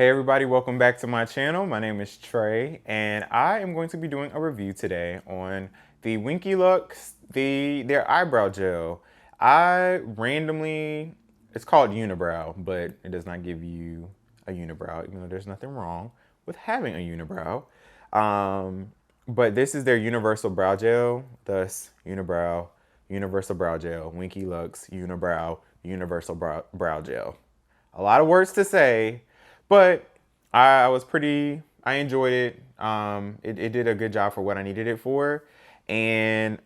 Hey everybody, welcome back to my channel. My name is Trey and I am going to be doing a review today on the Winky Lux, their eyebrow gel. It's called Unibrow, but it does not give you a unibrow, even though there's nothing wrong with having a unibrow. But this is their universal brow gel, thus Unibrow, universal brow gel, Winky Lux, Unibrow, universal brow gel. A lot of words to say, but I enjoyed it. It did a good job for what I needed it for. And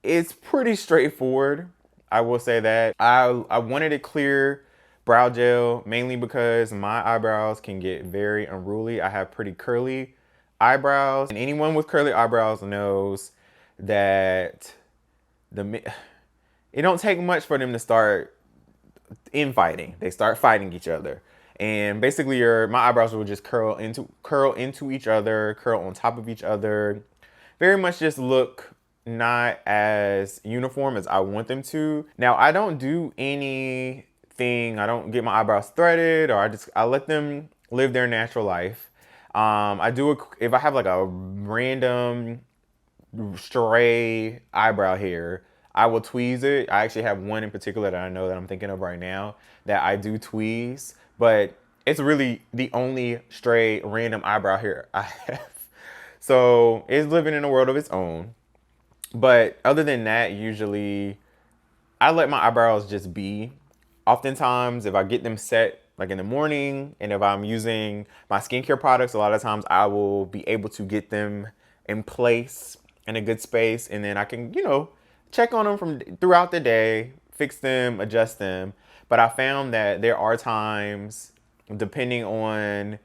it's pretty straightforward. I will say that. I wanted a clear brow gel mainly because my eyebrows can get very unruly. I have pretty curly eyebrows. And anyone with curly eyebrows knows that it don't take much for them to start infighting. They start fighting each other. And basically my eyebrows will just curl into each other, curl on top of each other. Very much just look not as uniform as I want them to. Now, I don't do anything. I don't get my eyebrows threaded, or I let them live their natural life. If I have like a random stray eyebrow hair, I will tweeze it. I actually have one in particular that I know that I'm thinking of right now that I do tweeze, but it's really the only stray random eyebrow hair I have. So it's living in a world of its own. But other than that, usually I let my eyebrows just be. Oftentimes, if I get them set like in the morning, and if I'm using my skincare products, a lot of times I will be able to get them in place in a good space, and then I can, check on them from throughout the day, fix them, adjust them. But I found that there are times, depending on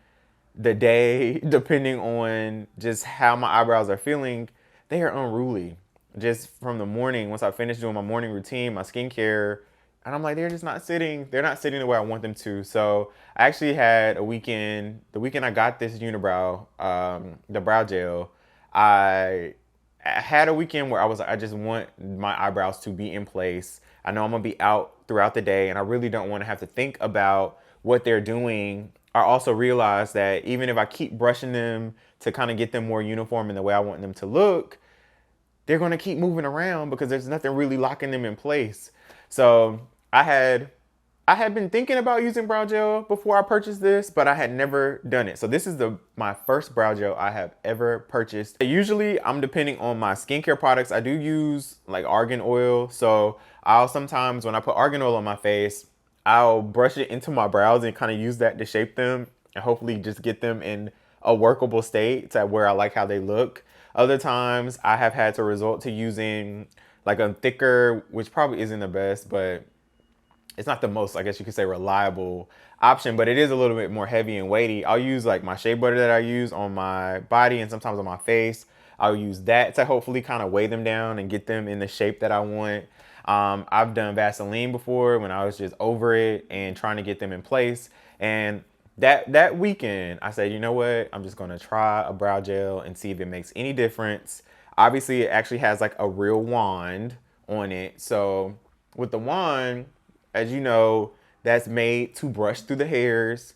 the day, depending on just how my eyebrows are feeling, they are unruly. Just from the morning, once I finish doing my morning routine, my skincare, and I'm like, they're not sitting the way I want them to. So I actually had the weekend I got this unibrow, the brow gel, I had a weekend where I just want my eyebrows to be in place. I know I'm gonna be out throughout the day and I really don't want to have to think about what they're doing. I also realized that even if I keep brushing them to kind of get them more uniform in the way I want them to look, they're gonna keep moving around because there's nothing really locking them in place. So I had been thinking about using brow gel before I purchased this, but I had never done it. So this is my first brow gel I have ever purchased. Usually I'm depending on my skincare products. I do use like argan oil. So I'll sometimes, when I put argan oil on my face, I'll brush it into my brows and kind of use that to shape them and hopefully just get them in a workable state to where I like how they look. Other times I have had to resort to using like a thicker, which probably isn't the best, but it's not the most, I guess you could say, reliable option, but it is a little bit more heavy and weighty. I'll use like my shea butter that I use on my body and sometimes on my face. I'll use that to hopefully kind of weigh them down and get them in the shape that I want. I've done Vaseline before when I was just over it and trying to get them in place. And that weekend, I said, you know what? I'm just gonna try a brow gel and see if it makes any difference. Obviously, it actually has like a real wand on it. So with the wand, as you know, that's made to brush through the hairs,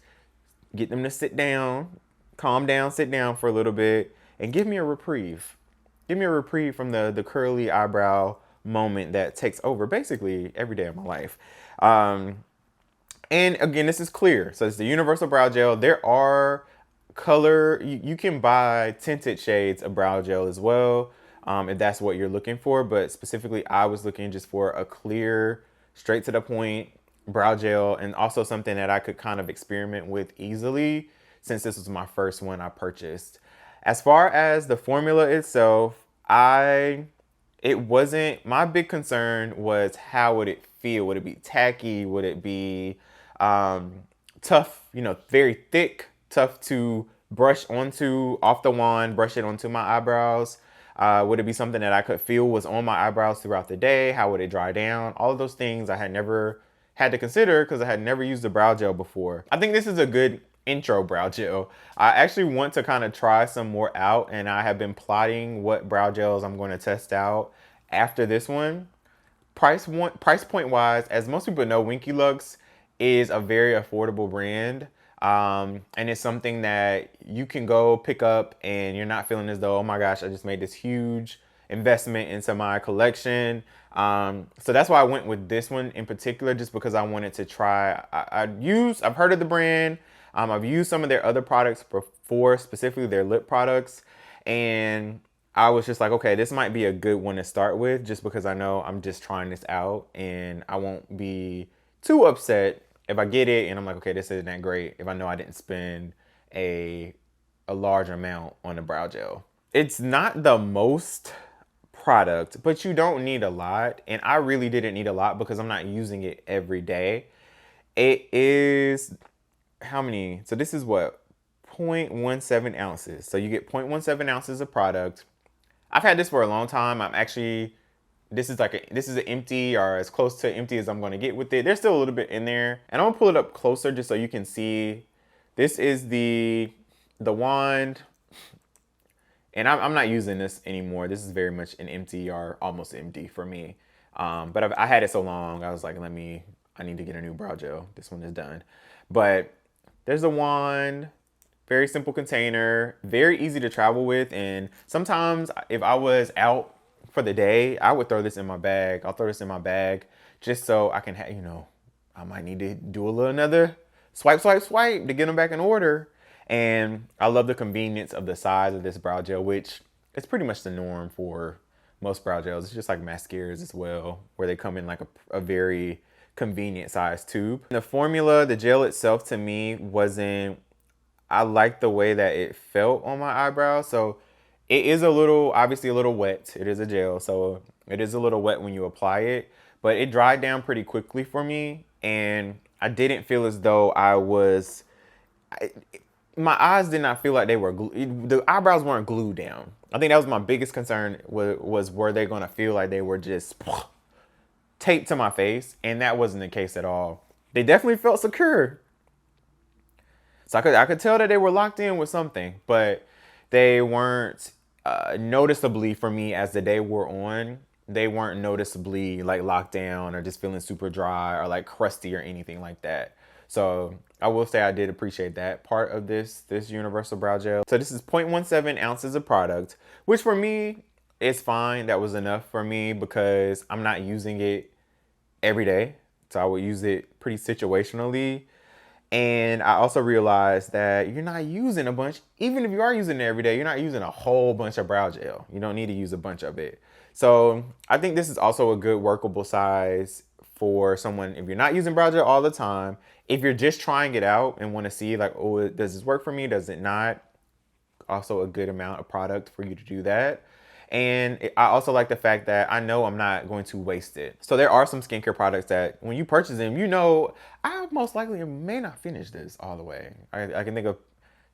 get them to sit down, calm down, sit down for a little bit, and give me a reprieve. Give me a reprieve from the curly eyebrow moment that takes over basically every day of my life. And again, this is clear. So it's the universal brow gel. There are you can buy tinted shades of brow gel as well, if that's what you're looking for. But specifically, I was looking just for a clear, straight to the point brow gel, and also something that I could kind of experiment with easily since this was my first one I purchased. As far as the formula itself, it wasn't, my big concern was how would it feel? Would it be tacky? Would it be tough, very thick, tough to brush onto off the wand, brush it onto my eyebrows? Would it be something that I could feel was on my eyebrows throughout the day? How would it dry down? All of those things I had never had to consider because I had never used a brow gel before. I think this is a good intro brow gel. I actually want to kind of try some more out, and I have been plotting what brow gels I'm going to test out after this one. Price point wise, as most people know, Winky Lux is a very affordable brand. And it's something that you can go pick up and you're not feeling as though, oh my gosh, I just made this huge investment into my collection. So that's why I went with this one in particular, just because I wanted to try. I've heard of the brand. I've used some of their other products before, specifically their lip products. And I was just like, okay, this might be a good one to start with, just because I know I'm just trying this out and I won't be too upset if I get it and I'm like, okay, this isn't that great, if I know I didn't spend a large amount on the brow gel. It's not the most product, but you don't need a lot. And I really didn't need a lot because I'm not using it every day. It is, how many? So this is what? 0.17 ounces. So you get 0.17 ounces of product. I've had this for a long time. This is an empty, or as close to empty as I'm going to get with it. There's still a little bit in there. And I'm going to pull it up closer just so you can see. This is the wand. And I'm not using this anymore. This is very much an empty or almost empty for me. But I had it so long, I was like, I need to get a new brow gel. This one is done. But there's the wand. Very simple container, very easy to travel with. And sometimes if I was out for the day, I would throw this in my bag. I'll throw this in my bag just so I can have, I might need to do another swipe to get them back in order. And I love the convenience of the size of this brow gel, which is pretty much the norm for most brow gels. It's just like mascaras as well, where they come in like a very convenient size tube. The formula, the gel itself, to me I like the way that it felt on my eyebrows. So it is obviously a little wet. It is a gel, so it is a little wet when you apply it, but it dried down pretty quickly for me. And I didn't feel as though my eyes did not feel like they were the eyebrows weren't glued down. I think that was my biggest concern, was were they going to feel like they were just taped to my face? And that wasn't the case at all. They definitely felt secure. So I could tell that they were locked in with something, but they weren't noticeably, for me as the day wore on, they weren't noticeably like locked down or just feeling super dry or like crusty or anything like that. So I will say I did appreciate that part of this universal brow gel. So this is 0.17 ounces of product, which for me is fine. That was enough for me because I'm not using it every day. So I would use it pretty situationally. And I also realized that you're not using a bunch. Even if you are using it every day, you're not using a whole bunch of brow gel. You don't need to use a bunch of it. So I think this is also a good workable size for someone, if you're not using brow gel all the time, if you're just trying it out and want to see like, oh, does this work for me? Does it not? Also a good amount of product for you to do that. And I also like the fact that I know I'm not going to waste it. So there are some skincare products that when you purchase them, I most likely may not finish this all the way. I can think of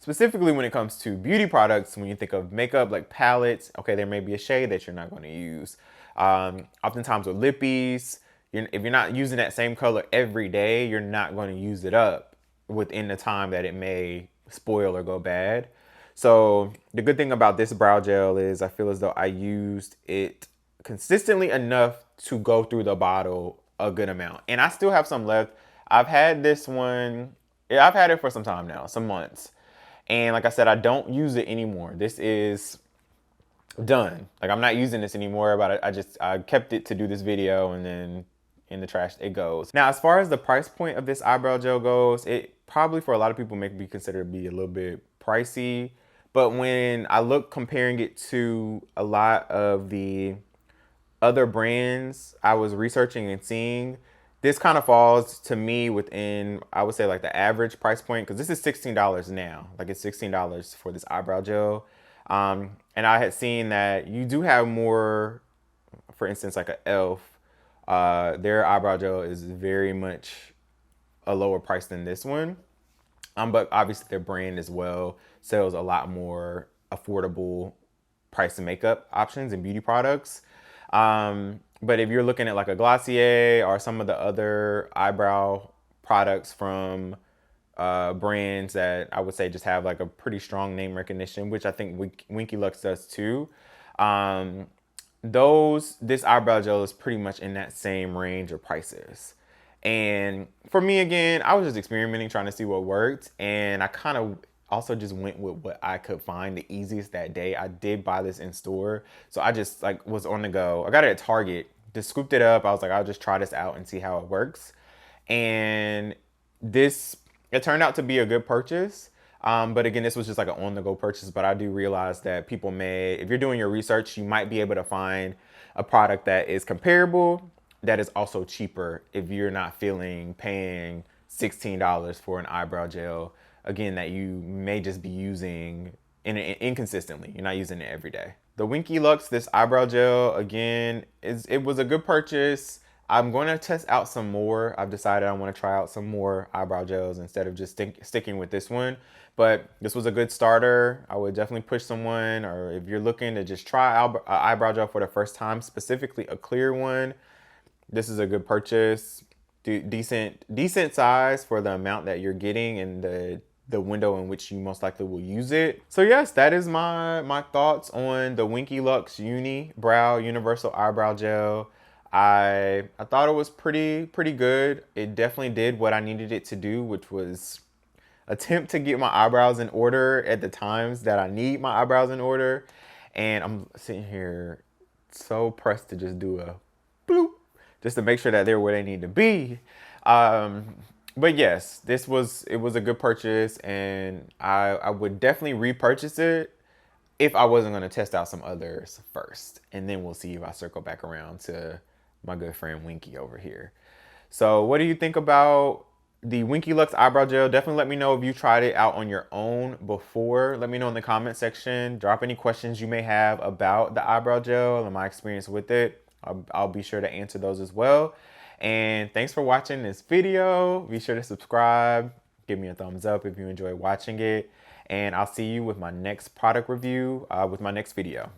specifically when it comes to beauty products, when you think of makeup, like palettes, okay, there may be a shade that you're not going to use. Oftentimes with lippies, if you're not using that same color every day, you're not going to use it up within the time that it may spoil or go bad. So the good thing about this brow gel is I feel as though I used it consistently enough to go through the bottle a good amount. And I still have some left. I've had this one, I've had it for some time now, some months. And like I said, I don't use it anymore. This is done. Like I'm not using this anymore, but I kept it to do this video, and then in the trash it goes. Now, as far as the price point of this eyebrow gel goes, it probably for a lot of people may be considered to be a little bit pricey. But when I look comparing it to a lot of the other brands I was researching and seeing, this kind of falls to me within, I would say, like the average price point, because this is $16 now. Like it's $16 for this eyebrow gel. And I had seen that you do have more, for instance, like an e.l.f. Their eyebrow gel is very much a lower price than this one. But obviously their brand as well sells a lot more affordable price and makeup options and beauty products. But if you're looking at like a Glossier or some of the other eyebrow products from brands that I would say just have like a pretty strong name recognition, which I think Winky Lux does too, this eyebrow gel is pretty much in that same range of prices. And for me, again, I was just experimenting, trying to see what worked. And I kind of also just went with what I could find the easiest that day. I did buy this in store. So I just like was on the go. I got it at Target, just scooped it up. I was like, I'll just try this out and see how it works. And it turned out to be a good purchase. But again, this was just like an on-the-go purchase. But I do realize that people may, if you're doing your research, you might be able to find a product that is comparable, that is also cheaper if you're not feeling paying $16 for an eyebrow gel. Again, that you may just be using inconsistently. You're not using it every day. The Winky Lux, this eyebrow gel, again, it was a good purchase. I'm going to test out some more. I've decided I want to try out some more eyebrow gels instead of just sticking with this one. But this was a good starter. I would definitely push someone, or if you're looking to just try eyebrow gel for the first time, specifically a clear one, this is a good purchase. Decent size for the amount that you're getting and the window in which you most likely will use it. So yes, that is my thoughts on the Winky Lux Uni-Brow Universal Eyebrow Gel. I thought it was pretty good. It definitely did what I needed it to do, which was attempt to get my eyebrows in order at the times that I need my eyebrows in order. And I'm sitting here so pressed to just do a bloop, just to make sure that they're where they need to be. But yes, it was a good purchase, and I would definitely repurchase it if I wasn't going to test out some others first. And then we'll see if I circle back around to my good friend Winky over here. So what do you think about the Winky Lux Eyebrow Gel? Definitely let me know if you tried it out on your own before. Let me know in the comment section. Drop any questions you may have about the eyebrow gel and my experience with it. I'll be sure to answer those as well. And thanks for watching this video. Be sure to subscribe. Give me a thumbs up if you enjoy watching it. And I'll see you with my next product review with my next video.